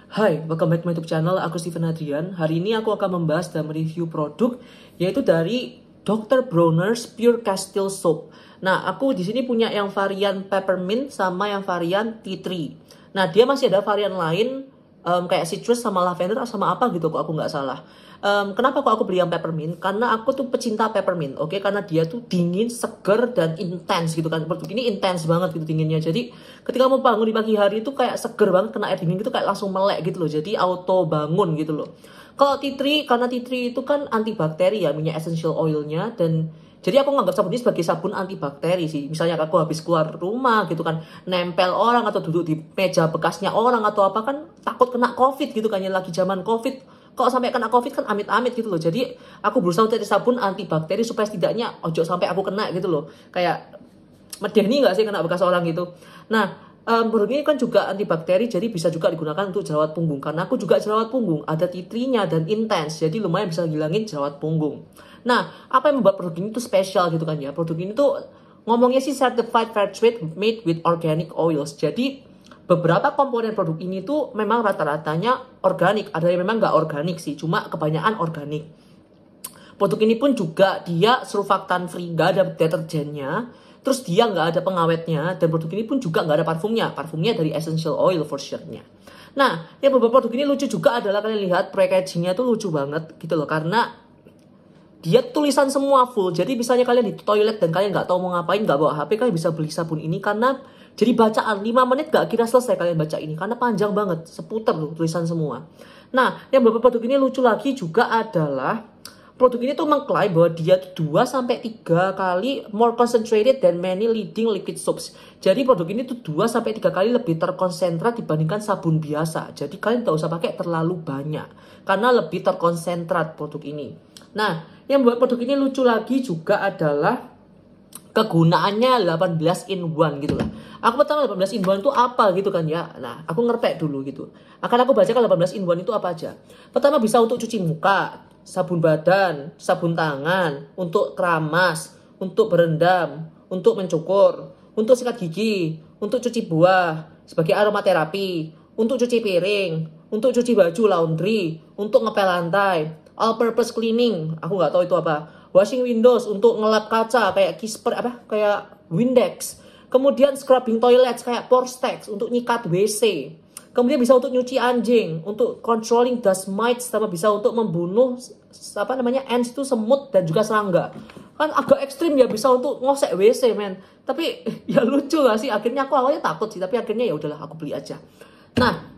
Hai, welcome back to my YouTube channel. Aku Steven Adrian. Hari ini aku akan membahas dan mereview produk yaitu dari Dr. Bronner's Pure Castile Soap. Nah, aku di sini punya yang varian peppermint sama yang varian tea tree. Nah, dia masih ada varian lain kayak citrus sama lavender sama apa gitu kok aku nggak salah. Kenapa kok aku beli yang peppermint? Karena aku tuh pecinta peppermint, oke? Karena dia tuh dingin, seger, dan intens gitu kan. Produk ini intens banget gitu dinginnya. Jadi ketika mau bangun di pagi hari itu kayak seger banget, kena air dingin gitu kayak langsung melek gitu loh. Jadi auto bangun gitu loh. Kalau tea tree, karena tea tree itu kan antibakteri ya, minyak essential oilnya, dan jadi aku nganggap sabun ini sebagai sabun antibakteri sih. Misalnya aku habis keluar rumah gitu kan, nempel orang atau duduk di meja bekasnya orang atau apa kan takut kena COVID gitu kan, ya lagi zaman COVID. Kok sampai kena COVID kan amit-amit gitu loh. Jadi aku berusaha cari sabun antibakteri supaya setidaknya ojo sampai aku kena gitu loh. Kayak medeni nggak sih kena bekas orang gitu. Nah, produk ini kan juga antibakteri, jadi bisa juga digunakan untuk jerawat punggung. Karena aku juga jerawat punggung, ada tea tree-nya dan intens, jadi lumayan bisa ngilangin jerawat punggung. Nah, apa yang membuat produk ini tuh spesial gitu kan ya? Produk ini tuh ngomongnya sih certified fair trade made with organic oils. Jadi beberapa komponen produk ini tuh memang rata-ratanya organik. Ada yang memang nggak organik sih, cuma kebanyakan organik. Produk ini pun juga dia surfaktan free, nggak ada deterjennya. Terus dia nggak ada pengawetnya. Dan produk ini pun juga nggak ada parfumnya. Parfumnya dari essential oil for sure-nya. Nah, yang beberapa produk ini lucu juga adalah kalian lihat packagingnya tuh lucu banget gitu loh. Karena dia tulisan semua full. Jadi misalnya kalian di toilet dan kalian nggak tahu mau ngapain, nggak bawa HP, kalian bisa beli sabun ini karena jadi bacaan 5 menit gak kira selesai kalian baca ini karena panjang banget, seputar tuh tulisan semua. Nah, yang beberapa produk ini lucu lagi juga adalah produk ini tuh mengklaim bahwa dia 2-3 kali more concentrated than many leading liquid soaps. Jadi produk ini tuh 2-3 kali lebih terkonsentrat dibandingkan sabun biasa. Jadi kalian gak usah pakai terlalu banyak karena lebih terkonsentrat produk ini. Nah, yang buat produk ini lucu lagi juga adalah kegunaannya 18 in 1 gitu lah. Aku pertama 18 in 1 itu apa gitu kan ya. Nah, aku ngerpek dulu gitu. Akan aku bacakan 18 in 1 itu apa aja. Pertama bisa untuk cuci muka, sabun badan, sabun tangan, untuk keramas, untuk berendam, untuk mencukur, untuk sikat gigi, untuk cuci buah, sebagai aromaterapi, untuk cuci piring, untuk cuci baju laundry, untuk ngepel lantai, all purpose cleaning, aku nggak tahu itu apa. Washing windows untuk ngelap kaca kayak kisper kayak Windex. Kemudian scrubbing toilet kayak Porstex untuk nyikat WC. Kemudian bisa untuk nyuci anjing, untuk controlling dust mites, sama bisa untuk membunuh ants itu, semut dan juga serangga. Kan agak ekstrim ya, bisa untuk ngosek WC men. Tapi ya lucu gak sih? Akhirnya aku awalnya takut sih, tapi akhirnya ya udahlah aku beli aja. Nah,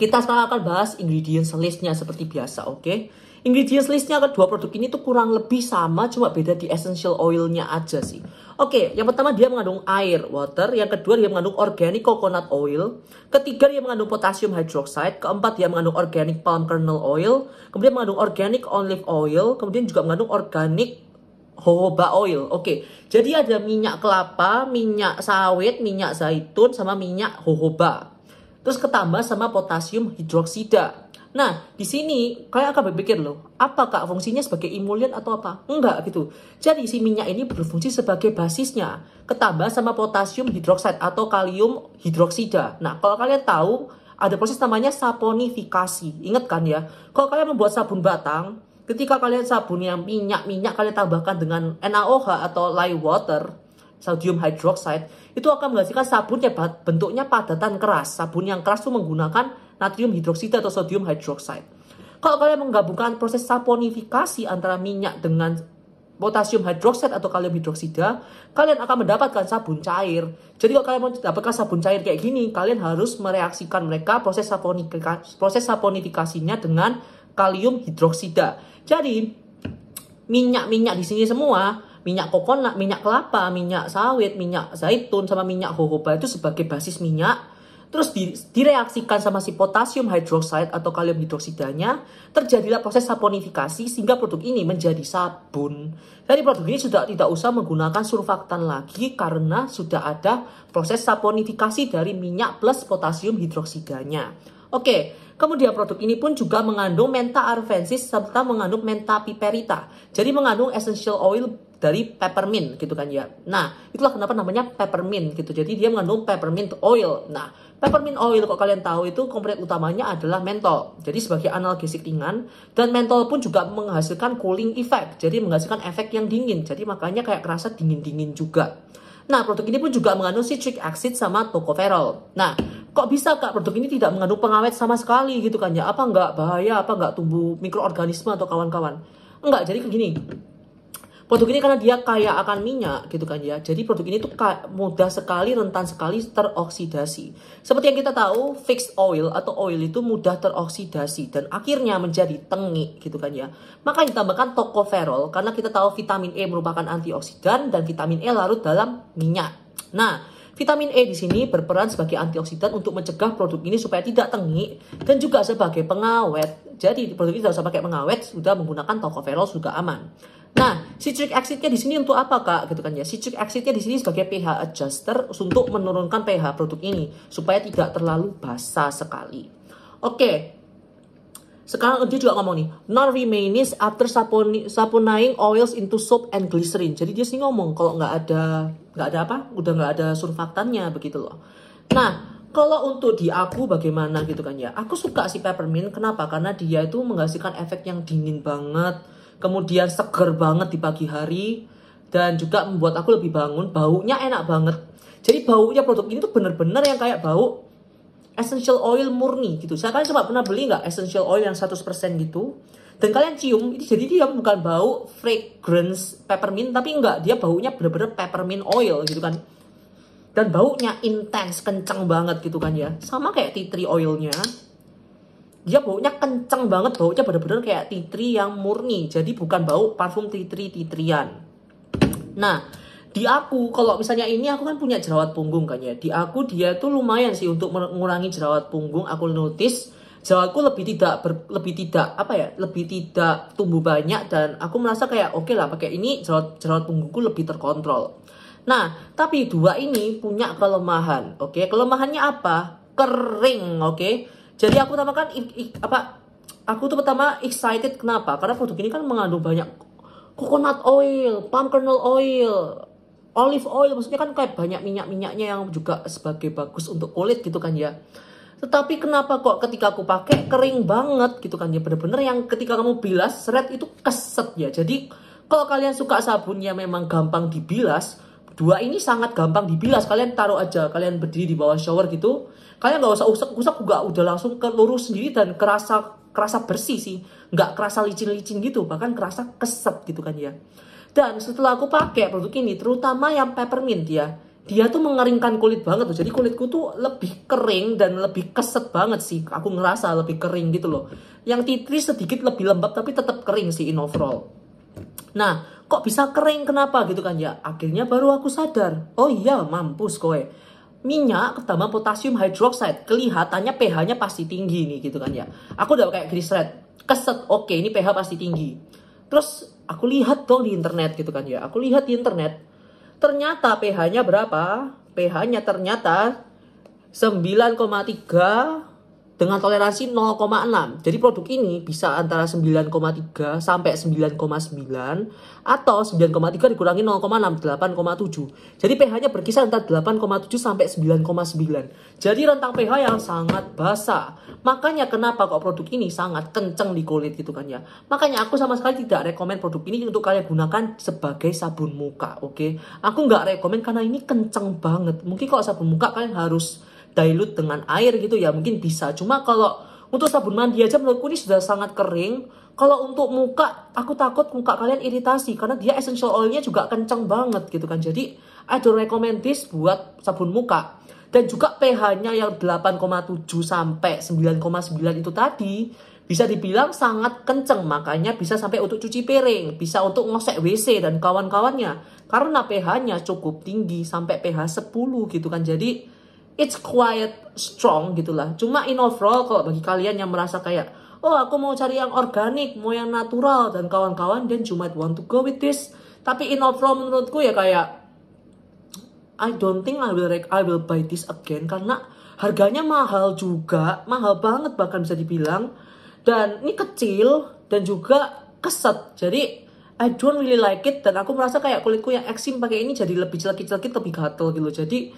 kita sekarang akan bahas ingredients listnya seperti biasa, oke? Ingredients listnya kedua produk ini tuh kurang lebih sama, cuma beda di essential oilnya aja sih. Oke, yang pertama dia mengandung air, water. Yang kedua dia mengandung organic coconut oil. Ketiga dia mengandung potassium hydroxide. Keempat dia mengandung organic palm kernel oil. Kemudian mengandung organic olive oil. Kemudian juga mengandung organic jojoba oil. Oke, jadi ada minyak kelapa, minyak sawit, minyak zaitun, sama minyak jojoba. Terus ketambah sama potasium hidroksida. Nah, di sini kalian akan berpikir loh, apakah fungsinya sebagai emollient atau apa? Enggak gitu. Jadi si minyak ini berfungsi sebagai basisnya, ketambah sama potasium hidroksida atau kalium hidroksida. Nah, kalau kalian tahu ada proses namanya saponifikasi. Ingat kan ya? Kalau kalian membuat sabun batang, ketika kalian sabun yang minyak kalian tambahkan dengan NaOH atau lye water, sodium hydroxide, itu akan menghasilkan sabun yang bentuknya padatan keras. Sabun yang keras itu menggunakan natrium hidroksida atau sodium hydroxide. Kalau kalian menggabungkan proses saponifikasi antara minyak dengan potasium hydroxide atau kalium hidroksida, kalian akan mendapatkan sabun cair. Jadi kalau kalian mau mendapatkan sabun cair kayak gini, kalian harus mereaksikan mereka proses saponifikasinya dengan kalium hidroksida. Jadi minyak-minyak di sini semua, minyak coconut, minyak kelapa, minyak sawit, minyak zaitun, sama minyak jojoba itu sebagai basis minyak. Terus direaksikan sama si potasium hydroxide atau kalium hidroksidanya, terjadilah proses saponifikasi sehingga produk ini menjadi sabun. Jadi produk ini sudah tidak usah menggunakan surfaktan lagi karena sudah ada proses saponifikasi dari minyak plus potasium hidroksidanya. Oke, kemudian produk ini pun juga mengandung mentha arvensis serta mengandung mentha piperita. Jadi mengandung essential oil dari peppermint gitu kan ya. Nah, itulah kenapa namanya peppermint gitu. Jadi dia mengandung peppermint oil. Nah, peppermint oil kok kalian tahu itu komponen utamanya adalah mentol. Jadi sebagai analgesik ringan, dan mentol pun juga menghasilkan cooling effect. Jadi menghasilkan efek yang dingin. Jadi makanya kayak kerasa dingin-dingin juga. Nah, produk ini pun juga mengandung citric acid sama tocopherol. Nah, kok bisa Kak produk ini tidak mengandung pengawet sama sekali gitu kan ya? Apa nggak bahaya? Apa nggak tumbuh mikroorganisme atau kawan-kawan? Enggak, jadi begini. Produk ini karena dia kaya akan minyak gitu kan ya. Jadi produk ini tuh mudah sekali, rentan sekali teroksidasi. Seperti yang kita tahu, fixed oil atau oil itu mudah teroksidasi dan akhirnya menjadi tengik gitu kan ya. Maka ditambahkan tocopherol karena kita tahu vitamin E merupakan antioksidan dan vitamin E larut dalam minyak. Nah, vitamin E di sini berperan sebagai antioksidan untuk mencegah produk ini supaya tidak tengik dan juga sebagai pengawet. Jadi produk ini tidak usah pakai pengawet, sudah menggunakan tocopherol sudah aman. Nah, citric acidnya di sini untuk apa Kak? Gitu kan ya. Citric acidnya di sini sebagai pH adjuster untuk menurunkan pH produk ini supaya tidak terlalu basa sekali. Oke. Sekarang dia juga ngomong nih, non-remains after saponizing oils into soap and glycerin. Jadi dia sih ngomong kalau nggak ada apa? Udah nggak ada surfaktannya begitu loh. Nah, kalau untuk di aku bagaimana gitu kan ya. Aku suka si peppermint. Kenapa? Karena dia itu menghasilkan efek yang dingin banget. Kemudian seger banget di pagi hari. Dan juga membuat aku lebih bangun. Baunya enak banget. Jadi baunya produk ini tuh bener-bener yang kayak bau essential oil murni gitu. Saya kalian coba pernah beli nggak essential oil yang 100% gitu. Dan kalian cium, jadi dia bukan bau fragrance peppermint. Tapi enggak, dia baunya bener-bener peppermint oil gitu kan. Dan baunya intens, kencang banget gitu kan ya. Sama kayak tea tree oilnya. Dia baunya kencang banget, baunya bener-bener kayak tea tree yang murni. Jadi bukan bau parfum tea treean. Nah, di aku kalau misalnya ini aku kan punya jerawat punggung kan ya. Di aku dia tuh lumayan sih untuk mengurangi jerawat punggung. Aku notice jerawatku lebih tidak tumbuh banyak dan aku merasa kayak oke lah pakai ini jerawat punggungku lebih terkontrol. Nah, tapi dua ini punya kelemahan. Oke, kelemahannya apa? Kering, oke. Jadi aku tuh pertama excited kenapa? Karena produk ini kan mengandung banyak coconut oil, palm kernel oil, olive oil, maksudnya kan kayak banyak minyak-minyaknya yang juga sebagai bagus untuk kulit gitu kan ya. Tetapi kenapa kok ketika aku pakai kering banget gitu kan ya, bener-bener yang ketika kamu bilas seret itu keset ya. Jadi kalau kalian suka sabunnya memang gampang dibilas, dua ini sangat gampang dibilas. Kalian taruh aja, kalian berdiri di bawah shower gitu, kalian nggak usah usap-usap juga udah langsung ke lurus sendiri dan kerasa bersih sih, nggak kerasa licin-licin gitu, bahkan kerasa keset gitu kan ya. Dan setelah aku pakai produk ini, terutama yang peppermint ya, dia tuh mengeringkan kulit banget tuh. Jadi kulitku tuh lebih kering dan lebih keset banget sih. Aku ngerasa lebih kering gitu loh. Yang tea tree sedikit lebih lembab tapi tetap kering sih in overall. Nah, kok bisa kering kenapa gitu kan ya? Akhirnya baru aku sadar. Oh iya, mampus kowe. Minyak ketambah potasium hydroxide, kelihatannya pH-nya pasti tinggi nih gitu kan ya. Aku udah kayak glycerin, keset, oke ini pH pasti tinggi. Terus aku lihat dong di internet gitu kan ya. Aku lihat di internet, ternyata pH-nya berapa? pH-nya ternyata 9,3 dengan toleransi 0,6. Jadi produk ini bisa antara 9,3 sampai 9,9 atau 9,3 dikurangi 0,6, 8,7. Jadi pH-nya berkisar antara 8,7 sampai 9,9. Jadi rentang pH yang sangat basah. Makanya kenapa kok produk ini sangat kenceng di kulit gitu kan ya. Makanya aku sama sekali tidak rekomen produk ini untuk kalian gunakan sebagai sabun muka, oke? Aku nggak rekomen karena ini kenceng banget. Mungkin kalau sabun muka kalian harus dilute dengan air gitu ya, mungkin bisa. Cuma kalau untuk sabun mandi aja menurutku ini sudah sangat kering. Kalau untuk muka, aku takut muka kalian iritasi karena dia essential oilnya juga kenceng banget gitu kan. Jadi I don't recommend this buat sabun muka. Dan juga pH-nya yang 8,7 sampai 9,9 itu tadi bisa dibilang sangat kenceng. Makanya bisa sampai untuk cuci piring, bisa untuk ngosek WC dan kawan-kawannya. Karena pH-nya cukup tinggi sampai pH 10 gitu kan. Jadi it's quite strong gitulah. Cuma in overall kalau bagi kalian yang merasa kayak, oh aku mau cari yang organik, mau yang natural dan kawan-kawan, then you might want to go with this. Tapi in overall menurutku ya kayak, I don't think I will buy this again karena harganya mahal juga, mahal banget bahkan bisa dibilang. Dan ini kecil dan juga keset. Jadi I don't really like it, dan aku merasa kayak kulitku yang eksim pakai ini jadi lebih celekit-celekit, lebih gatel gitu. Jadi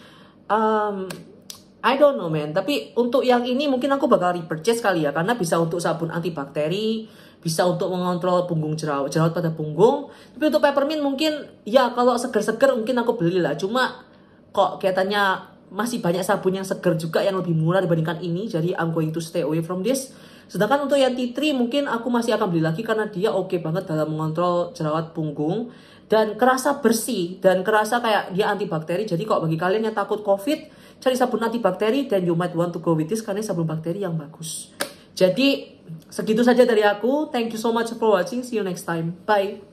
I don't know man, tapi untuk yang ini mungkin aku bakal repurchase kali ya, karena bisa untuk sabun antibakteri, bisa untuk mengontrol punggung jerawat pada punggung. Tapi untuk peppermint mungkin ya kalau seger-seger mungkin aku beli lah. Cuma kok kelihatannya masih banyak sabun yang seger juga yang lebih murah dibandingkan ini, jadi I'm going to stay away from this. Sedangkan untuk yang tea tree mungkin aku masih akan beli lagi karena dia oke banget dalam mengontrol jerawat punggung dan kerasa bersih dan kerasa kayak dia antibakteri. Jadi kok bagi kalian yang takut COVID, cari sabun antibakteri dan you might want to go with this karena sabun bakteri yang bagus. Jadi segitu saja dari aku. Thank you so much for watching. See you next time. Bye.